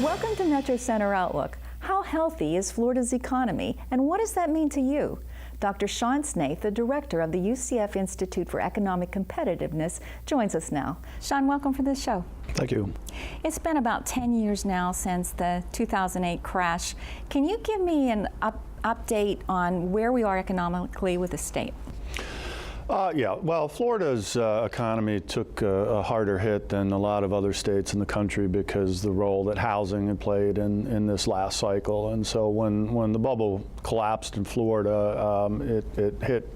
Welcome to Metro Center Outlook. How healthy is Florida's economy, and what does that mean to you? Dr. Sean Snaith, the director of the UCF Institute for Economic Competitiveness, joins us now. Sean, welcome for this show. Thank you. It's been about 10 years now since the 2008 crash. Can you give me an update on where we are economically with the state? Yeah, well, Florida's economy took a harder hit than a lot of other states in the country because the role that housing had played in this last cycle. And so when the bubble collapsed in Florida, it hit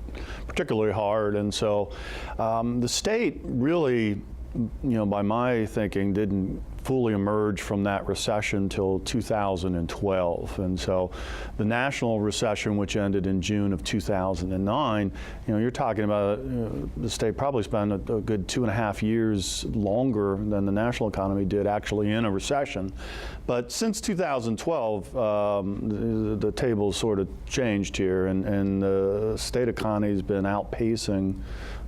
particularly hard. And so the state really, by my thinking, didn't fully emerge from that recession till 2012. And so the national recession, which ended in June of 2009, you're talking about the state probably spent a good 2.5 years longer than the national economy did actually in a recession. But since 2012, the tables sort of changed here, and the state economy has been outpacing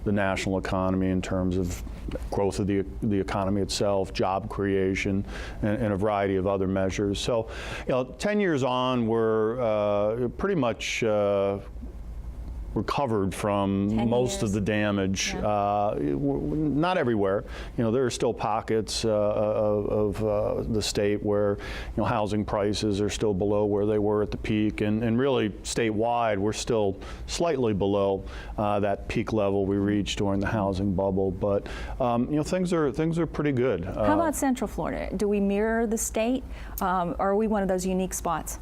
the national economy in terms of growth of the economy itself, job creation, and a variety of other measures. So, 10 years on, we're pretty much recovered from most of the damage. Yeah. Not everywhere. There are still pockets of the state where housing prices are still below where they were at the peak, and really statewide we're still slightly below that peak level we reached during the housing bubble. But things are pretty good. How about Central Florida? Do we mirror the state, or are we one of those unique spots?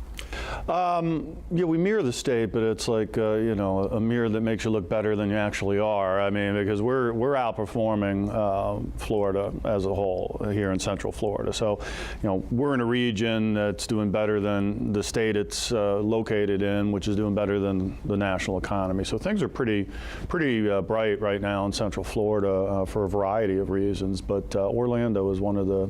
Yeah, we mirror the state, but it's like a mirror that makes you look better than you actually are. I mean, because we're outperforming Florida as a whole here in Central Florida. So, we're in a region that's doing better than the state it's located in, which is doing better than the national economy. So things are pretty bright right now in Central Florida for a variety of reasons. But Orlando is one of the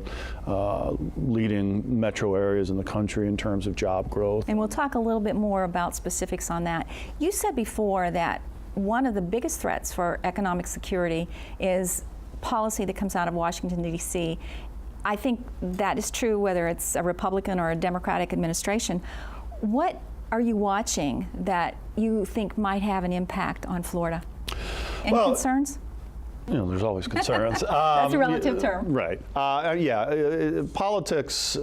leading metro areas in the country in terms of job growth. And we'll talk a little bit more about specifics on that. You said before that one of the biggest threats for economic security is policy that comes out of Washington, D.C. I think that is true whether it's a Republican or a Democratic administration. What are you watching that you think might have an impact on Florida? Any concerns? There's always concerns. That's a relative term. Right. Politics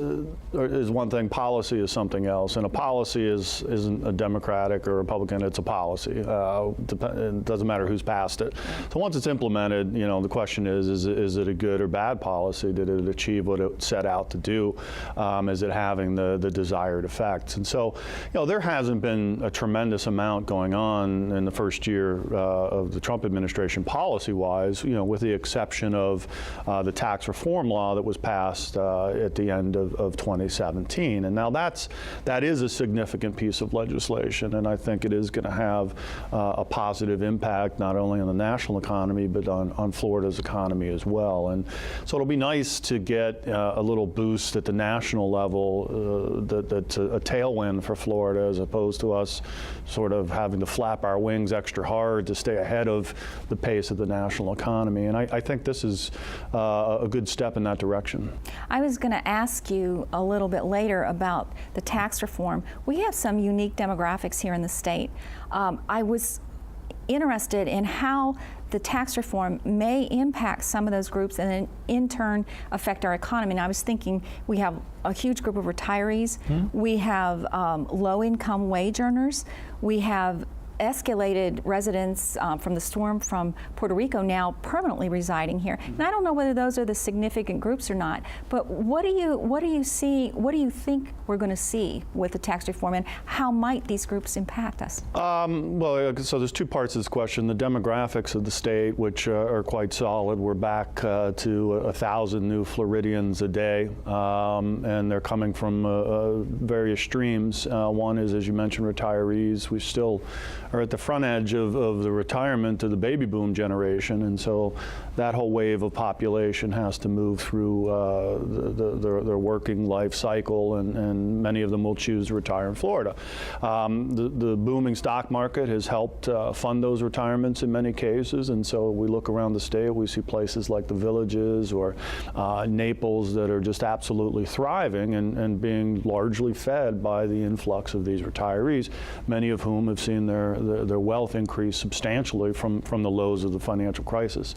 is one thing. Policy is something else. And a policy isn't a Democratic or Republican. It's a policy. It doesn't matter who's passed it. So once it's implemented, the question is it a good or bad policy? Did it achieve what it set out to do? Is it having the desired effects? And so, there hasn't been a tremendous amount going on in the first year of the Trump administration policy-wise, with the exception of the tax reform law that was passed at the end of 2017. And now that is a significant piece of legislation, and I think it is going to have a positive impact not only on the national economy but on Florida's economy as well. And so it'll be nice to get a little boost at the national level that's a tailwind for Florida, as opposed to us sort of having to flap our wings extra hard to stay ahead of the pace of the national economy. And I think this is a good step in that direction. I was going to ask you a little bit later about the tax reform. We have some unique demographics here in the state. I was interested in how the tax reform may impact some of those groups and then in turn affect our economy. And I was thinking we have a huge group of retirees, we have low-income wage earners, we have escalated residents from the storm from Puerto Rico now permanently residing here. And I don't know whether those are the significant groups or not, but what do you think we're going to see with the tax reform, and how might these groups impact us? So there's two parts to this question. The demographics of the state, which are quite solid. We're back to 1,000 new Floridians a day, and they're coming from various streams. One is, as you mentioned, retirees. We still are at the front edge of the retirement of the baby boom generation, and so that whole wave of population has to move through their working life cycle, and many of them will choose to retire in Florida. The booming stock market has helped fund those retirements in many cases, and so we look around the state, we see places like the Villages or Naples that are just absolutely thriving and being largely fed by the influx of these retirees, many of whom have seen their wealth increase substantially from the lows of the financial crisis.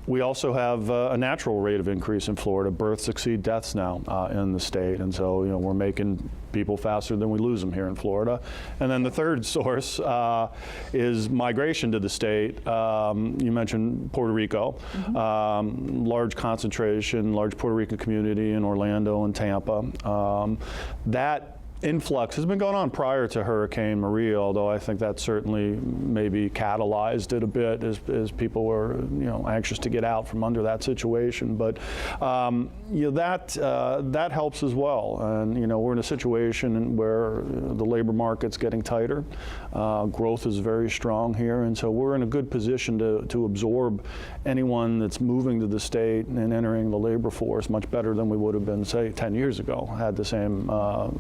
We also have a natural rate of increase in Florida. Births exceed deaths now in the state, and so we're making people faster than we lose them here in Florida. And then the third source is migration to the state. You mentioned Puerto Rico, large concentration, large Puerto Rican community in Orlando and Tampa. That influx has been going on prior to Hurricane Maria, although I think that certainly maybe catalyzed it a bit as people were anxious to get out from under that situation. But that helps as well. And we're in a situation where the labor market's getting tighter. Growth is very strong here, and so we're in a good position to absorb anyone that's moving to the state and entering the labor force much better than we would have been, say, 10 years ago had the same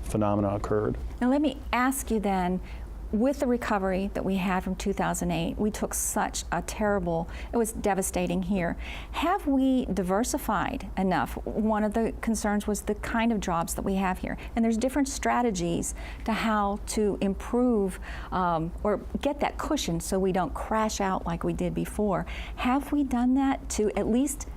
phenomena occurred. Now let me ask you then, with the recovery that we had from 2008, we took such a terrible, it was devastating here. Have we diversified enough? One of the concerns was the kind of jobs that we have here. And there's different strategies to how to improve or get that cushion so we don't crash out like we did before. Have we done that to at least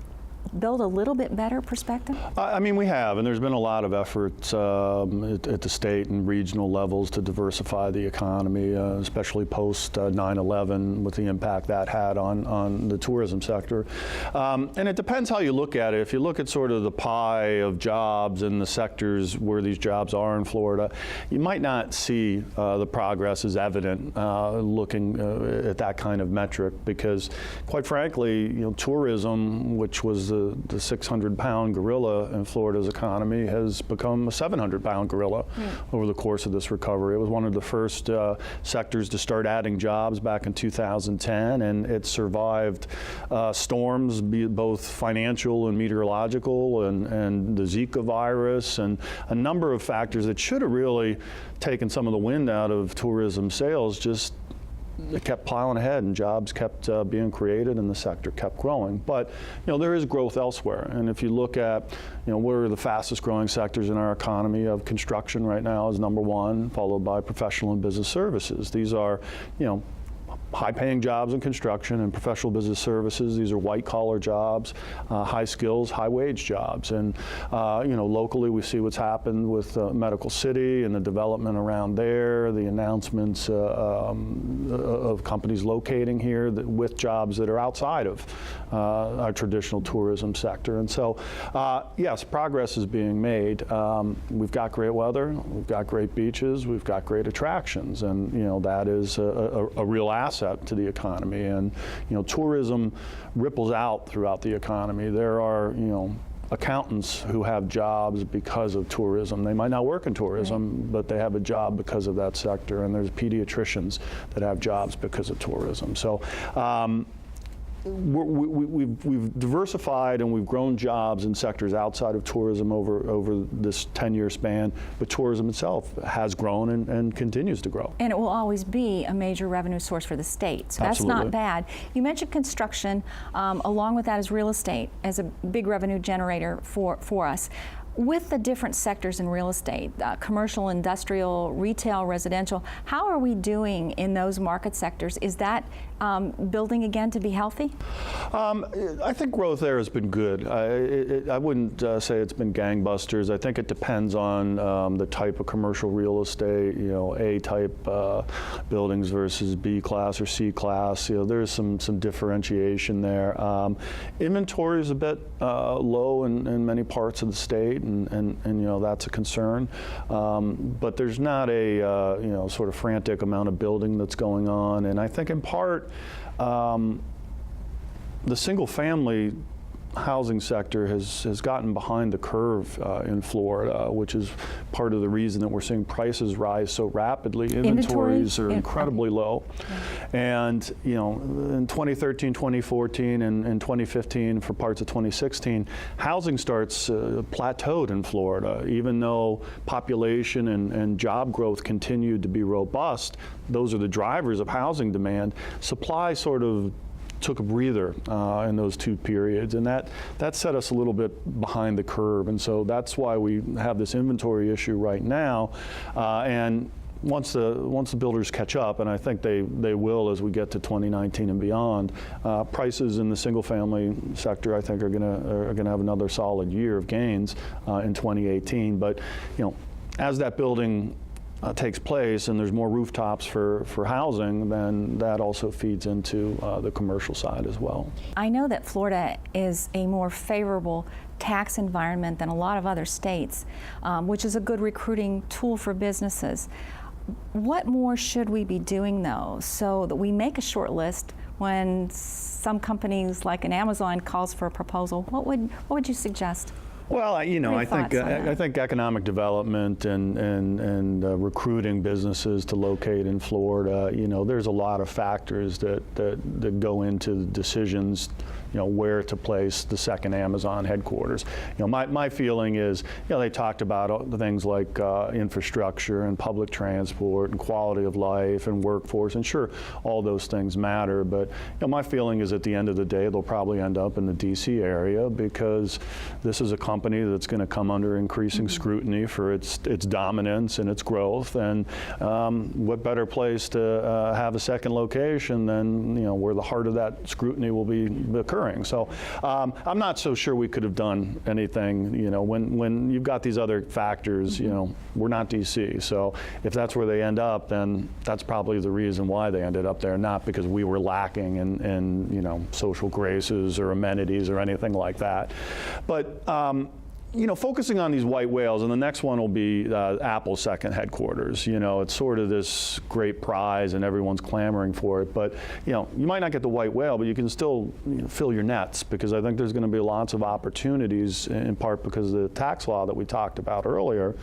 build a little bit better perspective? I mean, we have, and there's been a lot of efforts at the state and regional levels to diversify the economy, especially post 9/11 with the impact that had on the tourism sector. And it depends how you look at it. If you look at sort of the pie of jobs and the sectors where these jobs are in Florida, you might not see the progress as evident looking at that kind of metric, because quite frankly, tourism, which was the 600-pound gorilla in Florida's economy, has become a 700-pound gorilla over the course of this recovery. It was one of the first sectors to start adding jobs back in 2010, and it survived storms, be it both financial and meteorological, and the Zika virus, and a number of factors that should have really taken some of the wind out of tourism sales. Just it kept plowing ahead, and jobs kept being created, and the sector kept growing. But there is growth elsewhere, and if you look at what are the fastest growing sectors in our economy, of construction right now is number one, followed by professional and business services. These are high-paying jobs in construction and professional business services. These are white-collar jobs, high skills, high-wage jobs. And locally, we see what's happened with Medical City and the development around there, the announcements of companies locating here with jobs that are outside of our traditional tourism sector. And so, yes, progress is being made. We've got great weather, we've got great beaches, we've got great attractions, and that is a real asset to the economy. And tourism ripples out throughout the economy. There are accountants who have jobs because of tourism. They might not work in tourism, but they have a job because of that sector. And there's pediatricians that have jobs because of tourism. So we've diversified and we've grown jobs in sectors outside of tourism over this 10-year span, but tourism itself has grown and continues to grow. And it will always be a major revenue source for the state, so that's not bad. You mentioned construction, along with that is real estate as a big revenue generator for us. With the different sectors in real estate, commercial, industrial, retail, residential, how are we doing in those market sectors? Is that building again to be healthy? I think growth there has been good. I wouldn't say it's been gangbusters. I think it depends on the type of commercial real estate, A-type buildings versus B-class or C-class. There's some differentiation there. Inventory is a bit low in many parts of the state, and that's a concern. But there's not a sort of frantic amount of building that's going on, and I think in part the single family housing sector has gotten behind the curve in Florida, which is part of the reason that we're seeing prices rise so rapidly. Inventories are incredibly low. And, you know, in 2013, 2014, and 2015, for parts of 2016, housing starts plateaued in Florida. Even though population and job growth continued to be robust, those are the drivers of housing demand. Supply sort of took a breather in those two periods, and that set us a little bit behind the curve. And so that's why we have this inventory issue right now. And once the builders catch up, and I think they will as we get to 2019 and beyond, prices in the single-family sector, I think, are gonna have another solid year of gains in 2018. But, you know, as that building takes place and there's more rooftops for housing, then that also feeds into the commercial side as well. I know that Florida is a more favorable tax environment than a lot of other states, which is a good recruiting tool for businesses. What more should we be doing, though, so that we make a short list when some companies like an Amazon calls for a proposal? What would you suggest? Well, you know, I think economic development and recruiting businesses to locate in Florida, you know, there's a lot of factors that go into the decisions, you know, where to place the second Amazon headquarters. You know, my feeling is, you know, they talked about the things like infrastructure and public transport and quality of life and workforce, and sure, all those things matter, but, you know, my feeling is at the end of the day, they'll probably end up in the DC area because this is a company that's going to come under increasing scrutiny for its dominance and its growth, and what better place to have a second location than, you know, where the heart of that scrutiny will be occurring. So I'm not so sure we could have done anything, you know, when you've got these other factors, you know, we're not DC. So if that's where they end up, then that's probably the reason why they ended up there, not because we were lacking in you know, social graces or amenities or anything like that. But you know, focusing on these white whales, and the next one will be Apple's second headquarters. You know, it's sort of this great prize and everyone's clamoring for it, but, you know, you might not get the white whale, but you can still, you know, fill your nets, because I think there's going to be lots of opportunities, in part because of the tax law that we talked about earlier,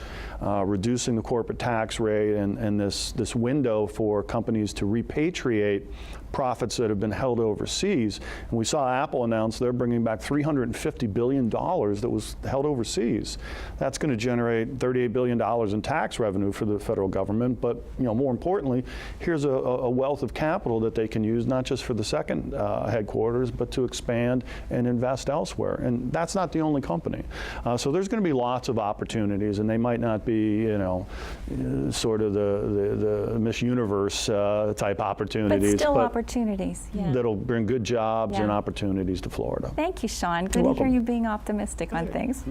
reducing the corporate tax rate and this window for companies to repatriate profits that have been held overseas. And we saw Apple announce they're bringing back $350 billion that was held overseas. That's going to generate $38 billion in tax revenue for the federal government. But, you know, more importantly, here's a wealth of capital that they can use, not just for the second headquarters, but to expand and invest elsewhere. And that's not the only company. So there's going to be lots of opportunities, and they might not be, you know, sort of the Miss Universe type opportunities. But still opportunities, yeah. That'll bring good jobs and opportunities to Florida. Thank you, Sean. Good to hear you being optimistic on things.